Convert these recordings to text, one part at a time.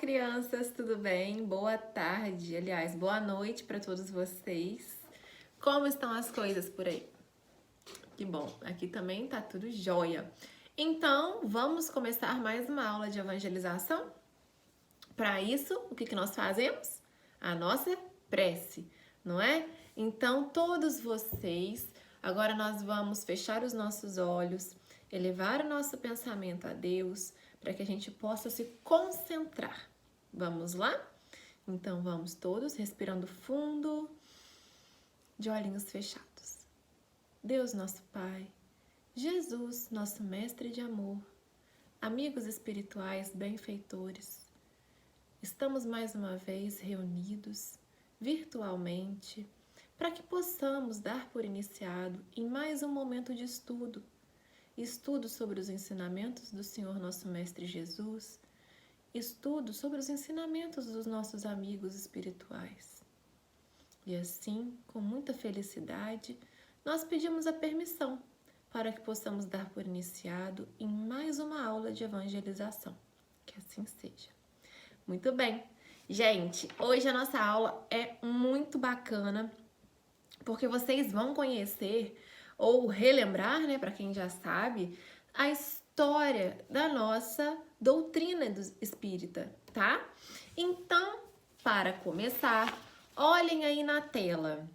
crianças, tudo bem? Boa tarde, aliás, boa noite para todos vocês. Como estão as coisas por aí? Que bom, aqui também tá tudo jóia. Então, vamos começar mais uma aula de evangelização? Para isso, o que nós fazemos? A nossa prece, não é? Então, todos vocês, agora nós vamos fechar os nossos olhos, elevar o nosso pensamento a Deus, para que a gente possa se concentrar. Vamos lá? Então, vamos todos respirando fundo, de olhinhos fechados. Deus, nosso Pai, Jesus, nosso Mestre de amor, amigos espirituais benfeitores, estamos mais uma vez reunidos virtualmente para que possamos dar por iniciado em mais um momento de estudo sobre os ensinamentos do Senhor nosso Mestre Jesus, estudo sobre os ensinamentos dos nossos amigos espirituais. E assim, com muita felicidade, nós pedimos a permissão para que possamos dar por iniciado em mais uma aula de evangelização. Que assim seja. Muito bem. Gente, hoje a nossa aula é muito bacana, porque vocês vão conhecer ou relembrar, né, para quem já sabe, a história da nossa doutrina espírita, tá? Então, para começar, olhem aí na tela.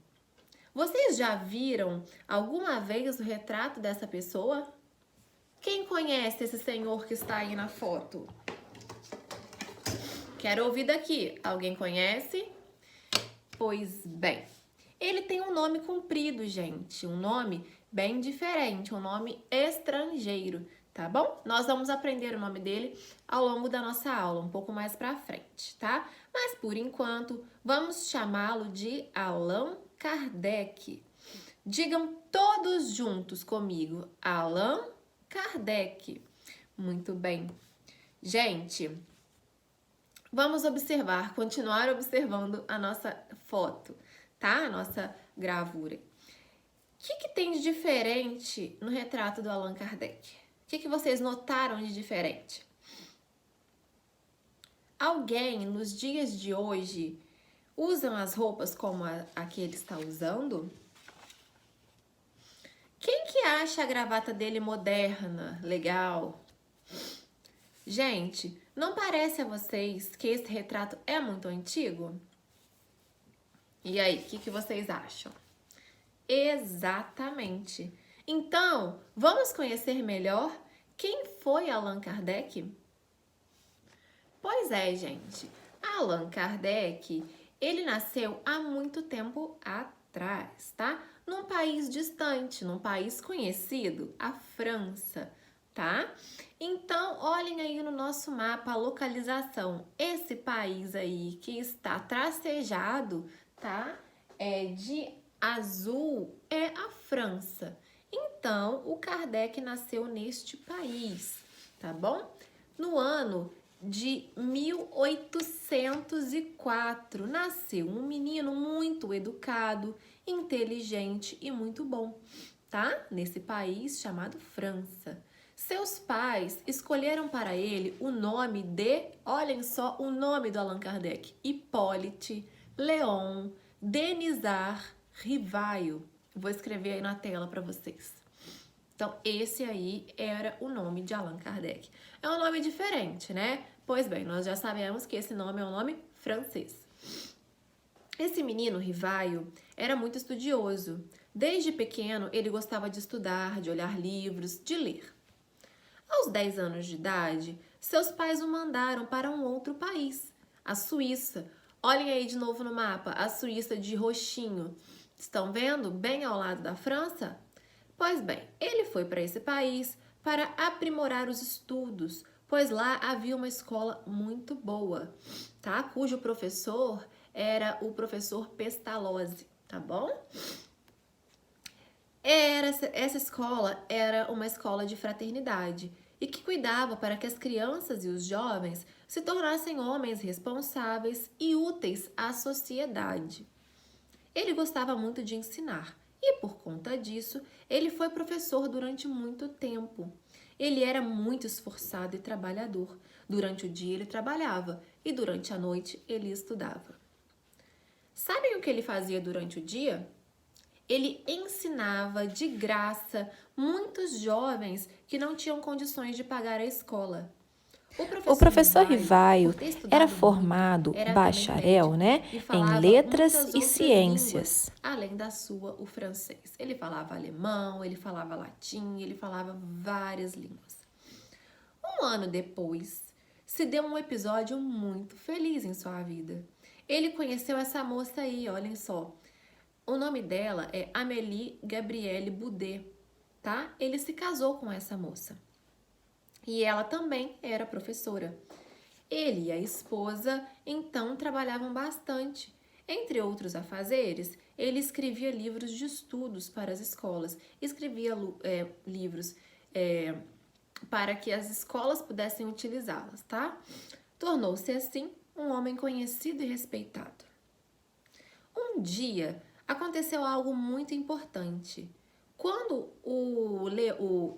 Vocês já viram alguma vez o retrato dessa pessoa? Quem conhece esse senhor que está aí na foto? Quero ouvir daqui. Alguém conhece? Pois bem, ele tem um nome comprido, gente. Um nome bem diferente, um nome estrangeiro, tá bom? Nós vamos aprender o nome dele ao longo da nossa aula, um pouco mais pra frente, tá? Mas, por enquanto, vamos chamá-lo de Allan Kardec. Digam todos juntos comigo, Allan Kardec. Muito bem. Gente, vamos observar, continuar observando a nossa foto, tá? A nossa gravura. O que tem de diferente no retrato do Allan Kardec? O que vocês notaram de diferente? Alguém, nos dias de hoje, usam as roupas como a que ele está usando? Quem que acha a gravata dele moderna, legal? Gente, não parece a vocês que esse retrato é muito antigo? E aí, o que vocês acham? Exatamente. Então, vamos conhecer melhor quem foi Allan Kardec? Pois é, gente. Allan Kardec, ele nasceu há muito tempo atrás, tá? Num país distante, num país conhecido, a França, tá? Então, olhem aí no nosso mapa a localização. Esse país aí que está tracejado, tá? De azul é a França. Então, o Kardec nasceu neste país, tá bom? No ano de 1804, nasceu um menino muito educado, inteligente e muito bom, tá? Nesse país chamado França. Seus pais escolheram para ele o nome de, olhem só o nome do Allan Kardec, Hippolyte Léon Denisard Rivaio. Vou escrever aí na tela para vocês. Então, esse aí era o nome de Allan Kardec. É um nome diferente, né? Pois bem, nós já sabemos que esse nome é um nome francês. Esse menino, Rivaio, era muito estudioso. Desde pequeno, ele gostava de estudar, de olhar livros, de ler. Aos 10 anos de idade, seus pais o mandaram para um outro país, a Suíça. Olhem aí de novo no mapa, a Suíça de roxinho. Estão vendo? Bem ao lado da França? Pois bem, ele foi para esse país para aprimorar os estudos, pois lá havia uma escola muito boa, tá? Cujo professor era o professor Pestalozzi, tá bom? Essa escola era uma escola de fraternidade e que cuidava para que as crianças e os jovens se tornassem homens responsáveis e úteis à sociedade. Ele gostava muito de ensinar e, por conta disso, ele foi professor durante muito tempo. Ele era muito esforçado e trabalhador. Durante o dia ele trabalhava e durante a noite ele estudava. Sabem o que ele fazia durante o dia? Ele ensinava de graça muitos jovens que não tinham condições de pagar a escola. O professor Por Rivaio ter era estudado muito, formado era também bacharel, médico né, e em falava letras muitas e outras línguas, ciências. além da sua, o francês. Ele falava alemão, ele falava latim, ele falava várias línguas. Um ano depois, se deu um episódio muito feliz em sua vida. Ele conheceu essa moça aí, olhem só. O nome dela é Amélie Gabrielle Boudet, tá? Ele se casou com essa moça. E ela também era professora. Ele e a esposa, então, trabalhavam bastante. Entre outros afazeres, ele escrevia livros de estudos para as escolas, escrevia livros para que as escolas pudessem utilizá-las, tá? Tornou-se, assim, um homem conhecido e respeitado. Um dia, aconteceu algo muito importante. Quando o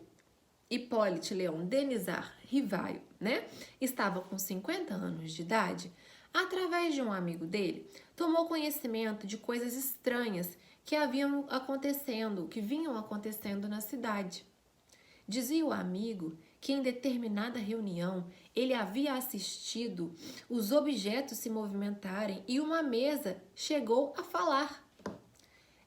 Hippolyte Léon Denisard Rivaio, né, estava com 50 anos de idade, através de um amigo dele, tomou conhecimento de coisas estranhas que vinham acontecendo na cidade. Dizia o amigo que em determinada reunião ele havia assistido os objetos se movimentarem e uma mesa chegou a falar.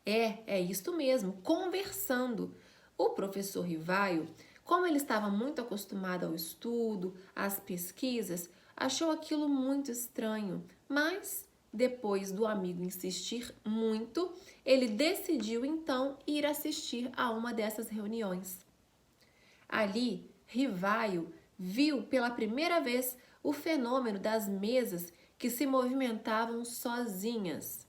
É isto mesmo, conversando. O professor Rivaio, como ele estava muito acostumado ao estudo, às pesquisas, achou aquilo muito estranho, mas depois do amigo insistir muito, ele decidiu então ir assistir a uma dessas reuniões. Ali, Rivaio viu pela primeira vez o fenômeno das mesas que se movimentavam sozinhas.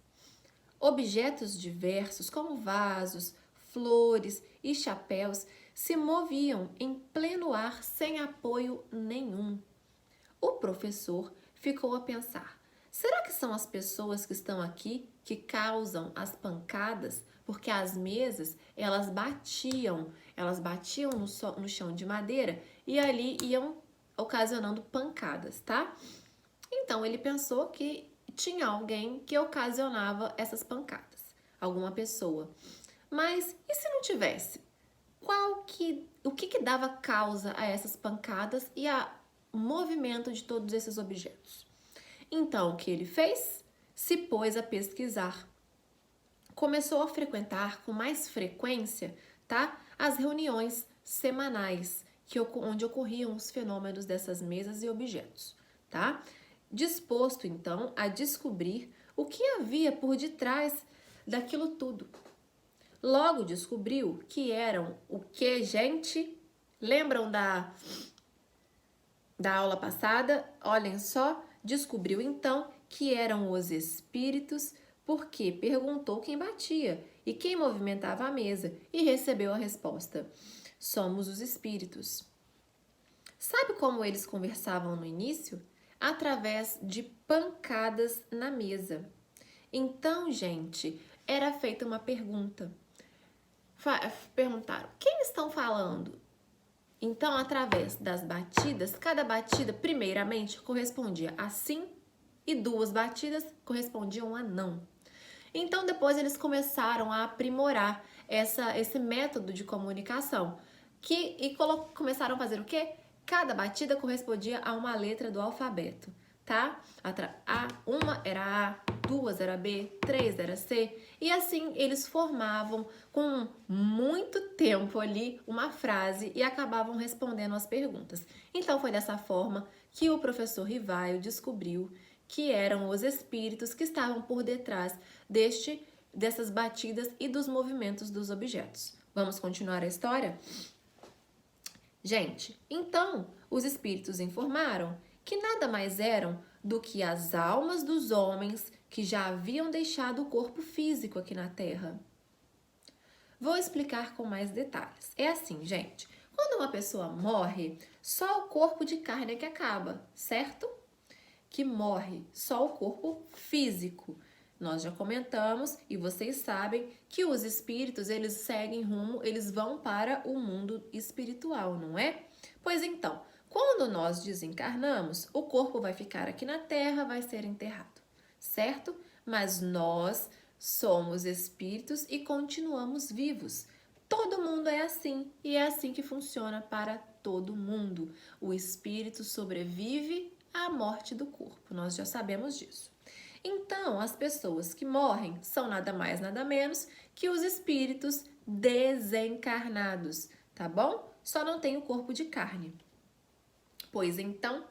Objetos diversos, como vasos, flores e chapéus, se moviam em pleno ar sem apoio nenhum. O professor ficou a pensar: será que são as pessoas que estão aqui que causam as pancadas? Porque as mesas, elas batiam no chão de madeira e ali iam ocasionando pancadas, tá? Então ele pensou que tinha alguém que ocasionava essas pancadas, alguma pessoa. Mas e se não tivesse? O que dava causa a essas pancadas e ao movimento de todos esses objetos? Então, o que ele fez? Se pôs a pesquisar. Começou a frequentar com mais frequência, tá? As reuniões semanais, onde ocorriam os fenômenos dessas mesas e objetos, tá? Disposto, então, a descobrir o que havia por detrás daquilo tudo. Logo descobriu que eram o que, gente? Lembram da aula passada? Olhem só, descobriu então que eram os espíritos, porque perguntou quem batia e quem movimentava a mesa e recebeu a resposta: somos os espíritos. Sabe como eles conversavam no início? Através de pancadas na mesa. Então, gente, era feita uma pergunta. Perguntaram: quem estão falando? Então, através das batidas, cada batida, primeiramente, correspondia a sim e 2 batidas correspondiam a não. Então, depois eles começaram a aprimorar esse método de comunicação começaram a fazer o quê? Cada batida correspondia a uma letra do alfabeto, tá? Uma era A, 2 era B, 3 era C, e assim eles formavam com muito tempo ali uma frase e acabavam respondendo as perguntas. Então foi dessa forma que o professor Rivaio descobriu que eram os espíritos que estavam por detrás dessas batidas e dos movimentos dos objetos. Vamos continuar a história? Gente, então os espíritos informaram que nada mais eram do que as almas dos homens que já haviam deixado o corpo físico aqui na Terra. Vou explicar com mais detalhes. É assim, gente, quando uma pessoa morre, só o corpo de carne é que acaba, certo? Que morre só o corpo físico. Nós já comentamos e vocês sabem que os espíritos, eles seguem rumo, eles vão para o mundo espiritual, não é? Pois então, quando nós desencarnamos, o corpo vai ficar aqui na Terra, vai ser enterrado, certo? Mas nós somos espíritos e continuamos vivos. Todo mundo é assim e é assim que funciona para todo mundo. O espírito sobrevive à morte do corpo, nós já sabemos disso. Então, as pessoas que morrem são nada mais, nada menos que os espíritos desencarnados, tá bom? Só não tem o corpo de carne. Pois então,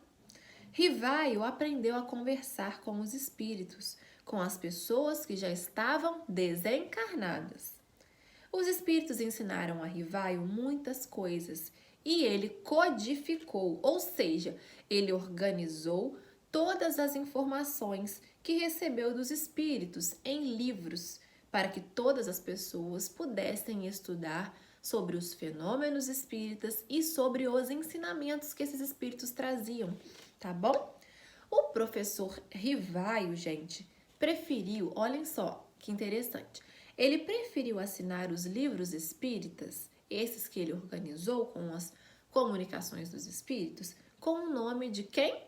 Rivaio aprendeu a conversar com os espíritos, com as pessoas que já estavam desencarnadas. Os espíritos ensinaram a Rivaio muitas coisas e ele codificou, ou seja, ele organizou todas as informações que recebeu dos espíritos em livros, para que todas as pessoas pudessem estudar sobre os fenômenos espíritas e sobre os ensinamentos que esses espíritos traziam, tá bom? O professor Rivaio, gente, preferiu, olhem só que interessante, ele preferiu assinar os livros espíritas, esses que ele organizou com as comunicações dos espíritos, com o nome de quem?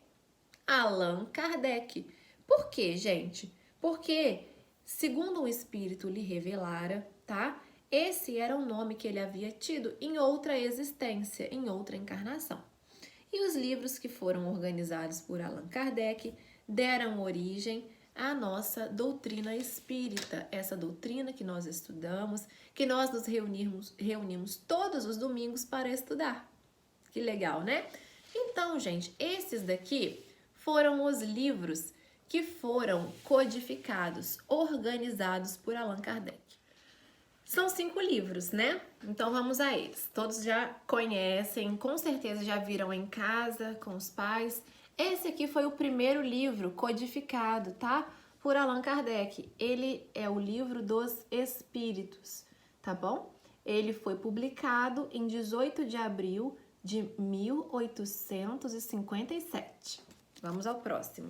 Allan Kardec. Por quê, gente? Porque, segundo um espírito lhe revelara, tá? Esse era o nome que ele havia tido em outra existência, em outra encarnação. E os livros que foram organizados por Allan Kardec deram origem à nossa doutrina espírita, essa doutrina que nós estudamos, que nós nos reunimos todos os domingos para estudar. Que legal, né? Então, gente, esses daqui foram os livros que foram codificados, organizados por Allan Kardec. São 5 livros, né? Então vamos a eles. Todos já conhecem, com certeza já viram em casa, com os pais. Esse aqui foi o primeiro livro codificado, tá? Por Allan Kardec. Ele é o Livro dos Espíritos, tá bom? Ele foi publicado em 18 de abril de 1857. Vamos ao próximo.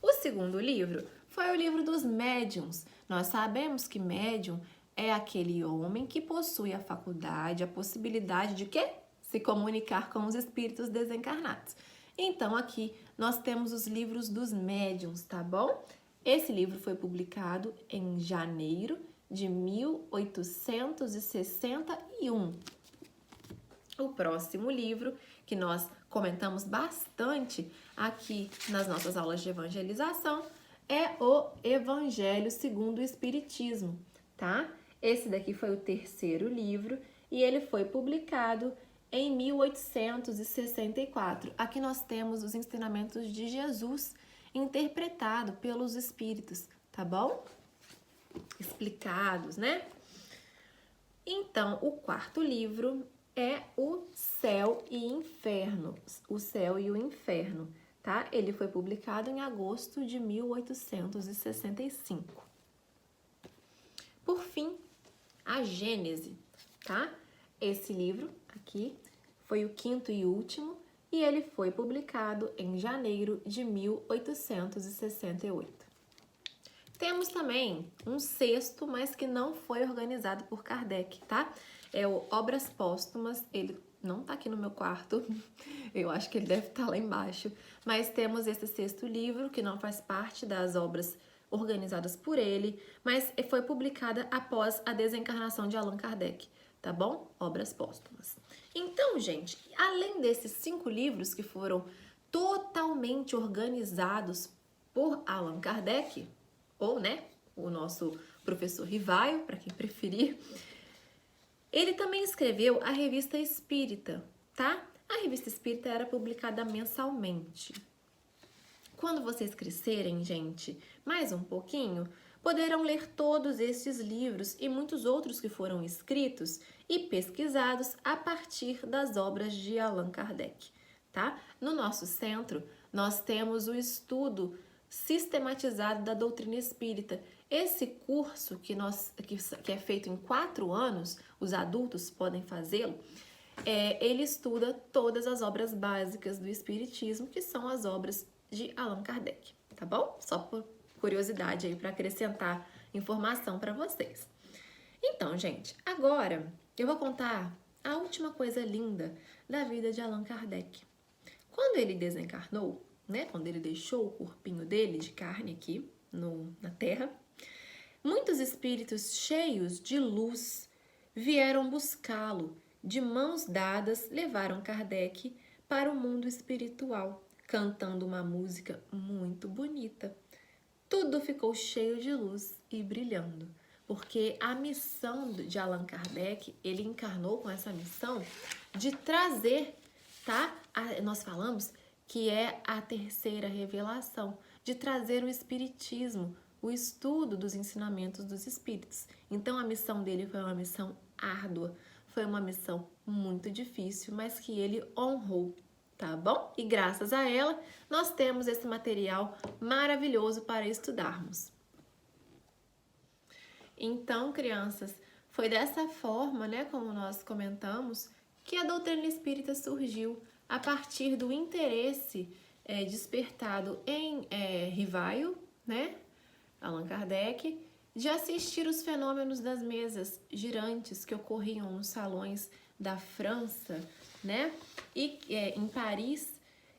O segundo livro foi o Livro dos Médiuns. Nós sabemos que médium é aquele homem que possui a faculdade, a possibilidade de quê? Se comunicar com os espíritos desencarnados. Então, aqui nós temos os livros dos médiuns, tá bom? Esse livro foi publicado em janeiro de 1861. O próximo livro, que nós comentamos bastante aqui nas nossas aulas de evangelização, é o Evangelho segundo o Espiritismo, tá? Esse daqui foi o terceiro livro e ele foi publicado em 1864. Aqui nós temos os ensinamentos de Jesus interpretado pelos espíritos, tá bom? Explicados, né? Então, o quarto livro é o Céu e Inferno, o Céu e o Inferno, tá? Ele foi publicado em agosto de 1865. Por fim, a Gênese, tá? Esse livro aqui foi o quinto e último e ele foi publicado em janeiro de 1868. Temos também um sexto, mas que não foi organizado por Kardec, tá? É o Obras Póstumas, ele não tá aqui no meu quarto, eu acho que ele deve estar lá embaixo, mas temos esse sexto livro que não faz parte das obras organizadas por ele, mas foi publicada após a desencarnação de Allan Kardec, tá bom? Obras Póstumas. Então, gente, além desses 5 livros que foram totalmente organizados por Allan Kardec, ou, né, o nosso professor Rivaio, para quem preferir, ele também escreveu a Revista Espírita, tá? A Revista Espírita era publicada mensalmente. Quando vocês crescerem, gente, mais um pouquinho, poderão ler todos estes livros e muitos outros que foram escritos e pesquisados a partir das obras de Allan Kardec, tá? No nosso centro, nós temos o estudo sistematizado da doutrina espírita. Esse curso que é feito em 4 anos, os adultos podem fazê-lo, ele estuda todas as obras básicas do espiritismo, que são as obras de Allan Kardec, tá bom? Só por curiosidade aí para acrescentar informação para vocês. Então, gente, agora eu vou contar a última coisa linda da vida de Allan Kardec. Quando ele desencarnou, né, quando ele deixou o corpinho dele de carne aqui na Terra, muitos espíritos cheios de luz vieram buscá-lo, de mãos dadas levaram Kardec para o mundo espiritual, cantando uma música muito bonita. Tudo ficou cheio de luz e brilhando, porque a missão de Allan Kardec, ele encarnou com essa missão de trazer, tá? Nós falamos que é a terceira revelação, de trazer o espiritismo, o estudo dos ensinamentos dos espíritos. Então a missão dele foi uma missão árdua, foi uma missão muito difícil, mas que ele honrou, tá bom? E graças a ela, nós temos esse material maravilhoso para estudarmos. Então, crianças, foi dessa forma, né, como nós comentamos, que a doutrina espírita surgiu a partir do interesse despertado em Rivaio, né, Allan Kardec, de assistir os fenômenos das mesas girantes que ocorriam nos salões da França, né, e em Paris,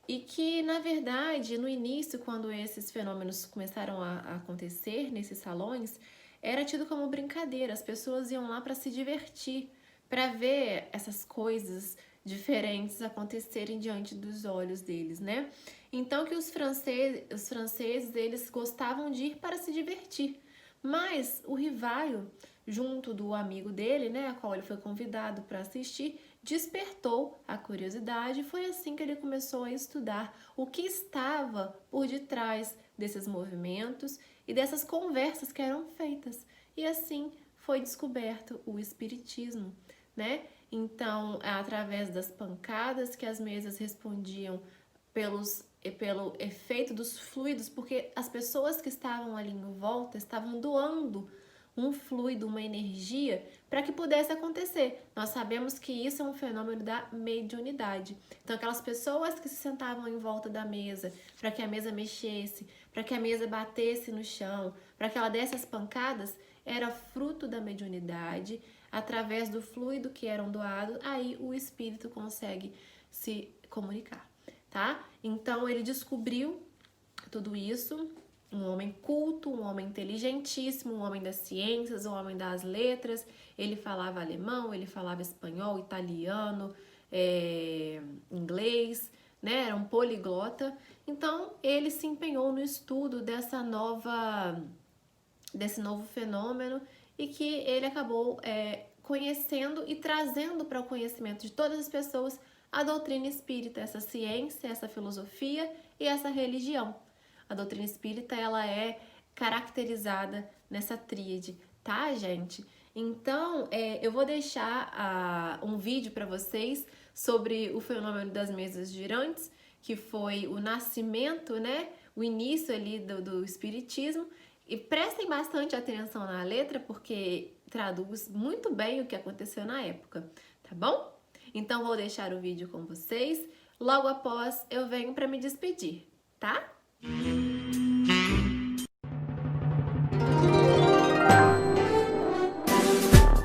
e que, na verdade, no início, quando esses fenômenos começaram a acontecer nesses salões, era tido como brincadeira, as pessoas iam lá para se divertir, para ver essas coisas diferentes acontecerem diante dos olhos deles, né? Então que os franceses, eles gostavam de ir para se divertir, mas o Rivaio, junto do amigo dele, né, a qual ele foi convidado para assistir, despertou a curiosidade e foi assim que ele começou a estudar o que estava por detrás desses movimentos e dessas conversas que eram feitas. E assim foi descoberto o espiritismo, né? Então, através das pancadas que as mesas respondiam pelo efeito dos fluidos, porque as pessoas que estavam ali em volta estavam doando um fluido, uma energia, para que pudesse acontecer. Nós sabemos que isso é um fenômeno da mediunidade. Então, aquelas pessoas que se sentavam em volta da mesa, para que a mesa mexesse, para que a mesa batesse no chão, para que ela desse as pancadas, era fruto da mediunidade. Através do fluido que eram doados, aí o espírito consegue se comunicar, tá? Então, ele descobriu tudo isso. Um homem culto, um homem inteligentíssimo, um homem das ciências, um homem das letras. Ele falava alemão, ele falava espanhol, italiano, inglês, né? Era um poliglota. Então, ele se empenhou no estudo desse novo fenômeno e que ele acabou conhecendo e trazendo para o conhecimento de todas as pessoas a doutrina espírita, essa ciência, essa filosofia e essa religião. A doutrina espírita, ela é caracterizada nessa tríade, tá, gente? Então, eu vou deixar um vídeo para vocês sobre o fenômeno das mesas girantes, que foi o nascimento, né? O início ali do espiritismo. E prestem bastante atenção na letra, porque traduz muito bem o que aconteceu na época, tá bom? Então, vou deixar o vídeo com vocês. Logo após, eu venho para me despedir, tá?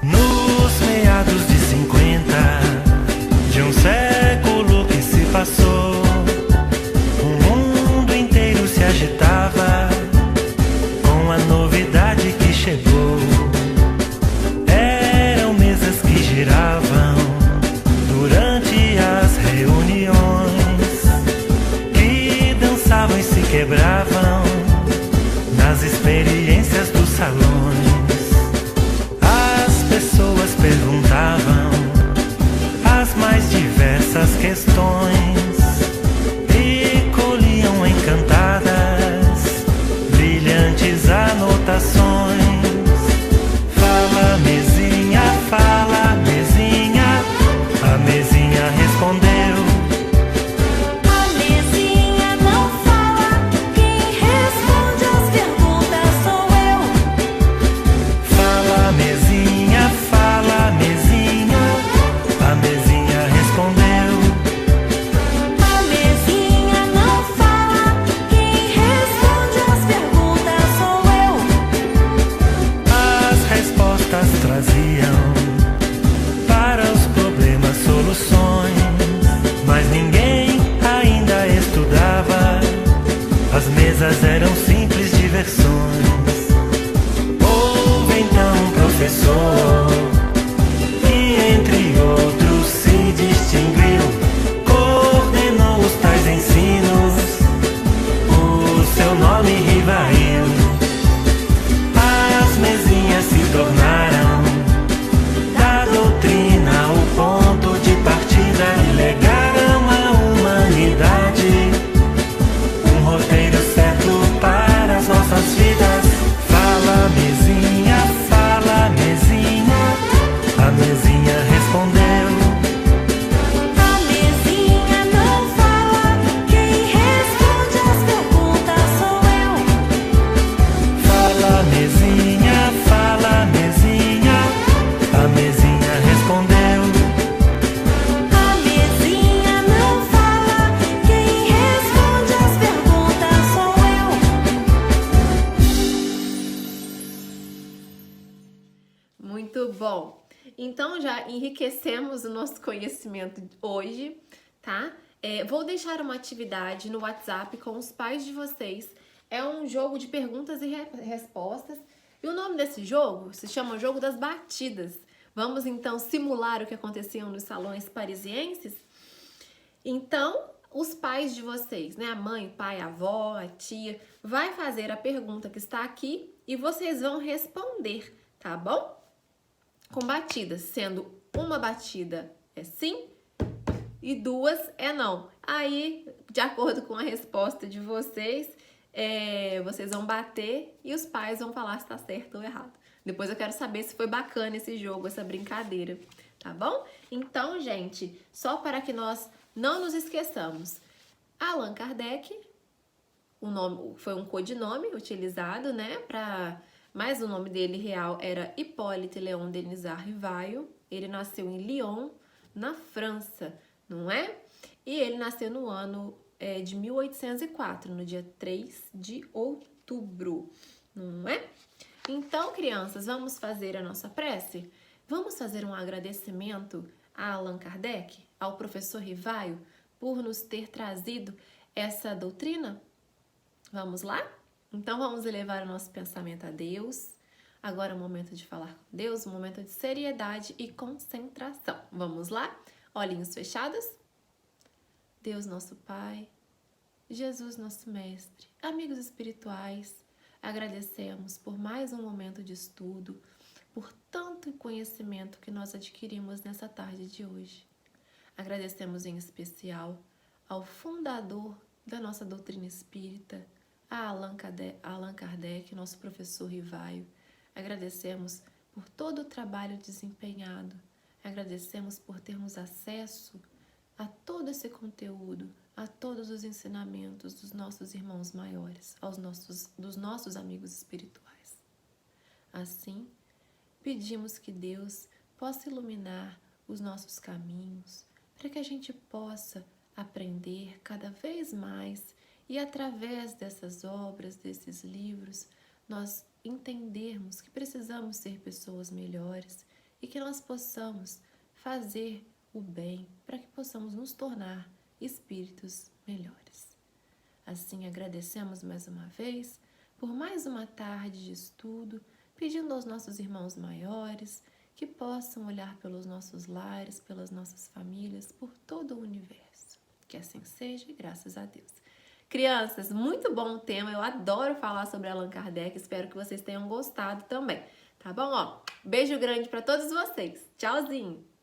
Nos meados de 50 de um século que se passou, o mundo inteiro se agitava com a novidade que chegou. Eram mesas que giravam durante as reuniões, que dançavam e se quebravam nas experiências dos salões. As pessoas perguntavam as mais diversas questões e colhiam encantadas brilhantes anotações. Fala, mesinha, a mesinha respondeu. A mesinha não fala, quem bom? Então, já enriquecemos o nosso conhecimento hoje, tá? Vou deixar uma atividade no WhatsApp com os pais de vocês. É um jogo de perguntas e respostas. E o nome desse jogo se chama Jogo das Batidas. Vamos, então, simular o que acontecia nos salões parisienses? Então, os pais de vocês, né? A mãe, o pai, a avó, a tia, vai fazer a pergunta que está aqui e vocês vão responder, tá bom? Com batidas, sendo uma batida é sim e duas é não. Aí, de acordo com a resposta de vocês, vocês vão bater e os pais vão falar se está certo ou errado. Depois eu quero saber se foi bacana esse jogo, essa brincadeira, tá bom? Então, gente, só para que nós não nos esqueçamos, Allan Kardec, o nome foi um codinome utilizado, né, mas o nome dele real era Hippolyte Léon Denisard Rivaio. Ele nasceu em Lyon, na França, não é? E ele nasceu no ano de 1804, no dia 3 de outubro, não é? Então, crianças, vamos fazer a nossa prece? Vamos fazer um agradecimento a Allan Kardec, ao professor Rivaio, por nos ter trazido essa doutrina? Vamos lá? Então, vamos elevar o nosso pensamento a Deus. Agora é o momento de falar com Deus, um momento de seriedade e concentração. Vamos lá? Olhinhos fechados. Deus, nosso Pai, Jesus, nosso Mestre, amigos espirituais, agradecemos por mais um momento de estudo, por tanto conhecimento que nós adquirimos nessa tarde de hoje. Agradecemos em especial ao fundador da nossa doutrina espírita, a Allan Kardec, nosso professor Rivaio. Agradecemos por todo o trabalho desempenhado. Agradecemos por termos acesso a todo esse conteúdo, a todos os ensinamentos dos nossos irmãos maiores, dos nossos amigos espirituais. Assim, pedimos que Deus possa iluminar os nossos caminhos, para que a gente possa aprender cada vez mais e através dessas obras, desses livros, nós entendermos que precisamos ser pessoas melhores e que nós possamos fazer o bem para que possamos nos tornar espíritos melhores. Assim, agradecemos mais uma vez por mais uma tarde de estudo, pedindo aos nossos irmãos maiores que possam olhar pelos nossos lares, pelas nossas famílias, por todo o universo. Que assim seja e graças a Deus. Crianças, muito bom o tema, eu adoro falar sobre Allan Kardec, espero que vocês tenham gostado também, tá bom? Beijo grande para todos vocês, tchauzinho!